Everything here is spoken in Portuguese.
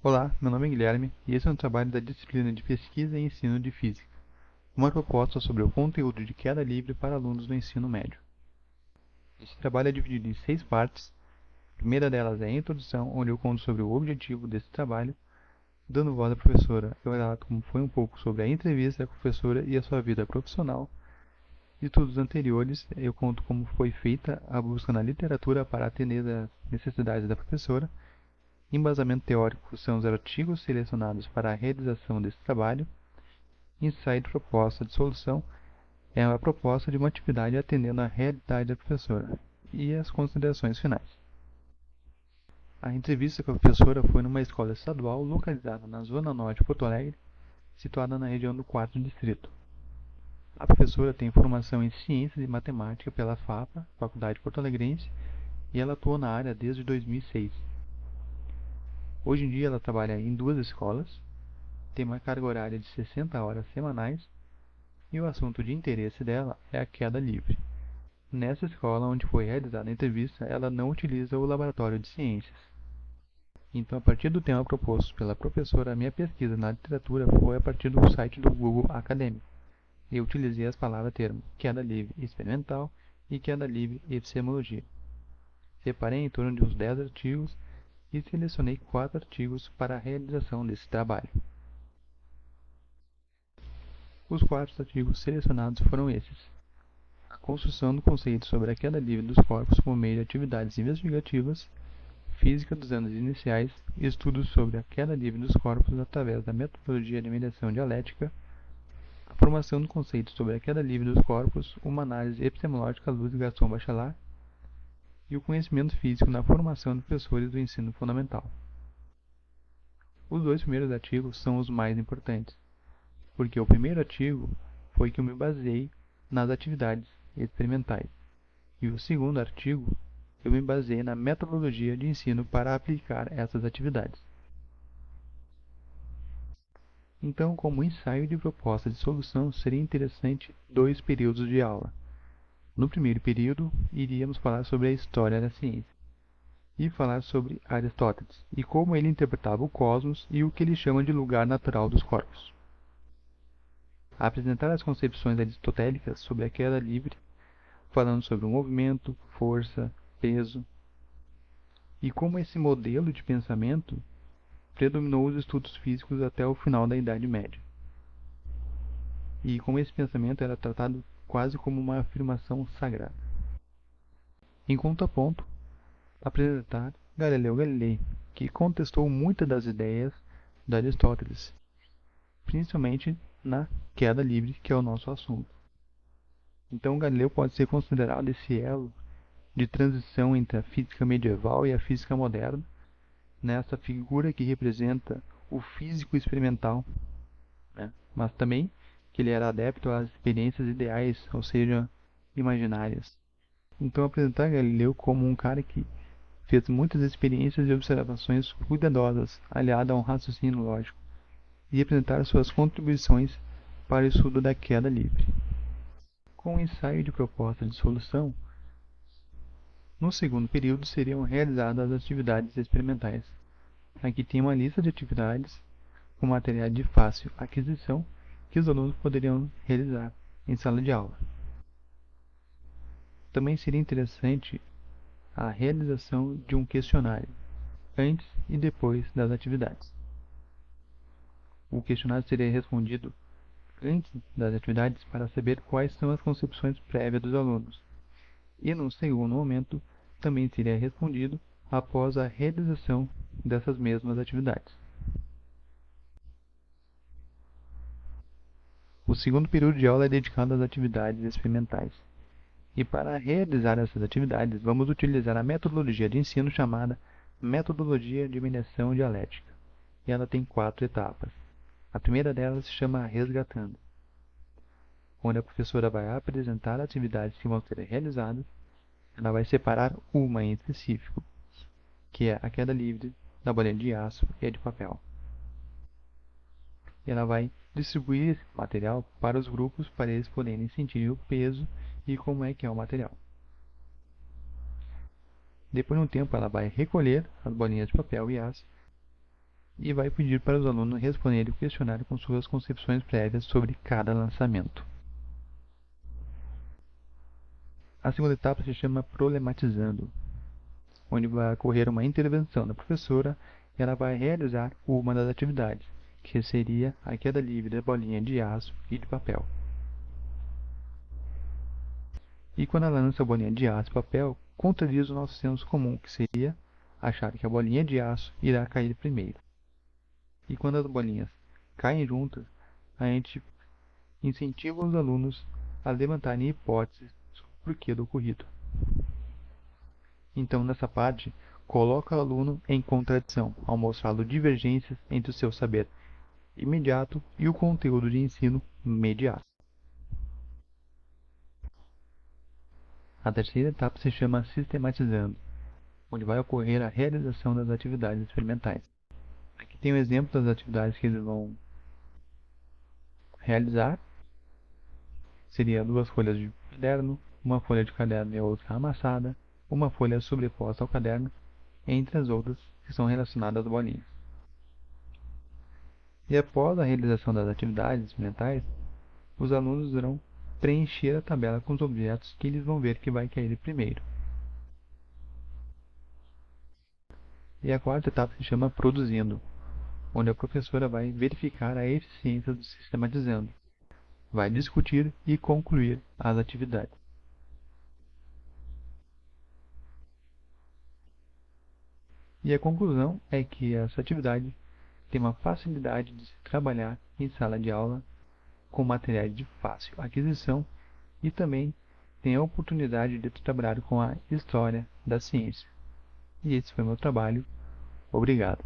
Olá, meu nome é Guilherme e esse é um trabalho da disciplina de Pesquisa e Ensino de Física, uma proposta sobre o conteúdo de queda livre para alunos do ensino médio. Esse trabalho é dividido em 6 partes. A primeira delas é a introdução, onde eu conto sobre o objetivo desse trabalho. Dando voz à professora, eu relato como foi um pouco sobre a entrevista da professora e a sua vida profissional. De todos os anteriores, eu conto como foi feita a busca na literatura para atender às necessidades da professora. Embasamento teórico são os artigos selecionados para a realização desse trabalho. Insight proposta de solução é a proposta de uma atividade atendendo à realidade da professora. E as considerações finais. A entrevista com a professora foi numa escola estadual localizada na zona norte de Porto Alegre, situada na região do 4º Distrito. A professora tem formação em Ciências e Matemática pela FAPA, Faculdade Porto Alegrense, e ela atuou na área desde 2006. Hoje em dia ela trabalha em 2 escolas, tem uma carga horária de 60 horas semanais, e o assunto de interesse dela é a queda livre. Nessa escola onde foi realizada a entrevista, ela não utiliza o laboratório de ciências. Então, a partir do tema proposto pela professora, a minha pesquisa na literatura foi a partir do site do Google Acadêmico. Eu utilizei as palavras-termo queda livre experimental e queda livre epistemologia. Separei em torno de uns 10 artigos e selecionei 4 artigos para a realização desse trabalho. Os 4 artigos selecionados foram esses: a construção do conceito sobre a queda livre dos corpos por meio de atividades investigativas, física dos anos iniciais, estudos sobre a queda livre dos corpos através da metodologia de mediação dialética, a formação do conceito sobre a queda livre dos corpos, uma análise epistemológica à luz de Gaston Bachelard, e o conhecimento físico na formação de professores do ensino fundamental. Os 2 primeiros artigos são os mais importantes, porque o primeiro artigo foi que eu me baseei nas atividades experimentais, e o segundo artigo eu me baseei na metodologia de ensino para aplicar essas atividades. Então, como ensaio de proposta de solução, seria interessante 2 períodos de aula. No primeiro período, iríamos falar sobre a história da ciência e falar sobre Aristóteles e como ele interpretava o cosmos e o que ele chama de lugar natural dos corpos. Apresentar as concepções aristotélicas sobre a queda livre, falando sobre o movimento, força, peso, e como esse modelo de pensamento predominou os estudos físicos até o final da Idade Média. E como esse pensamento era tratado quase como uma afirmação sagrada. Em contraponto, apresentar Galileu Galilei, que contestou muitas das ideias de Aristóteles, principalmente na queda livre, que é o nosso assunto. Então, Galileu pode ser considerado esse elo de transição entre a física medieval e a física moderna, nessa figura que representa o físico experimental, né? Mas também que ele era adepto às experiências ideais, ou seja, imaginárias. Então, apresentar Galileu como um cara que fez muitas experiências e observações cuidadosas, aliado a um raciocínio lógico, e apresentar suas contribuições para o estudo da queda livre. Com o ensaio de proposta de solução, no segundo período seriam realizadas as atividades experimentais. Aqui tem uma lista de atividades com materiais de fácil aquisição que os alunos poderiam realizar em sala de aula. Também seria interessante a realização de um questionário antes e depois das atividades. O questionário seria respondido antes das atividades para saber quais são as concepções prévias dos alunos, e no segundo momento também seria respondido após a realização dessas mesmas atividades. O segundo período de aula é dedicado às atividades experimentais. E para realizar essas atividades, vamos utilizar a metodologia de ensino chamada Metodologia de Mediação Dialética. E ela tem 4 etapas. A primeira delas se chama Resgatando, onde a professora vai apresentar atividades que vão ser realizadas. Ela vai separar uma em específico, que é a queda livre da bolinha de aço e a de papel. E ela vai distribuir esse material para os grupos para eles poderem sentir o peso e como é que é o material. Depois de um tempo ela vai recolher as bolinhas de papel e aço e vai pedir para os alunos responderem o questionário com suas concepções prévias sobre cada lançamento. A segunda etapa se chama problematizando, onde vai ocorrer uma intervenção da professora e ela vai realizar uma das atividades, que seria a queda livre da bolinha de aço e de papel. E quando ela lança a bolinha de aço e papel, contradiz o nosso senso comum, que seria achar que a bolinha de aço irá cair primeiro. E quando as bolinhas caem juntas, a gente incentiva os alunos a levantarem hipóteses sobre o porquê do ocorrido. Então, nessa parte, coloca o aluno em contradição, ao mostrá-lo divergências entre o seu saber imediato e o conteúdo de ensino mediato. A terceira etapa se chama sistematizando, onde vai ocorrer a realização das atividades experimentais. Aqui tem um exemplo das atividades que eles vão realizar. Seria 2 folhas de caderno, uma folha de caderno e a outra amassada, uma folha sobreposta ao caderno, entre as outras que são relacionadas às bolinhas. E após a realização das atividades experimentais, os alunos irão preencher a tabela com os objetos que eles vão ver que vai cair primeiro. E a quarta etapa se chama produzindo, onde a professora vai verificar a eficiência do sistematizando, vai discutir e concluir as atividades. E a conclusão é que essa atividade tem uma facilidade de se trabalhar em sala de aula com materiais de fácil aquisição e também tem a oportunidade de trabalhar com a história da ciência. E esse foi meu trabalho. Obrigado.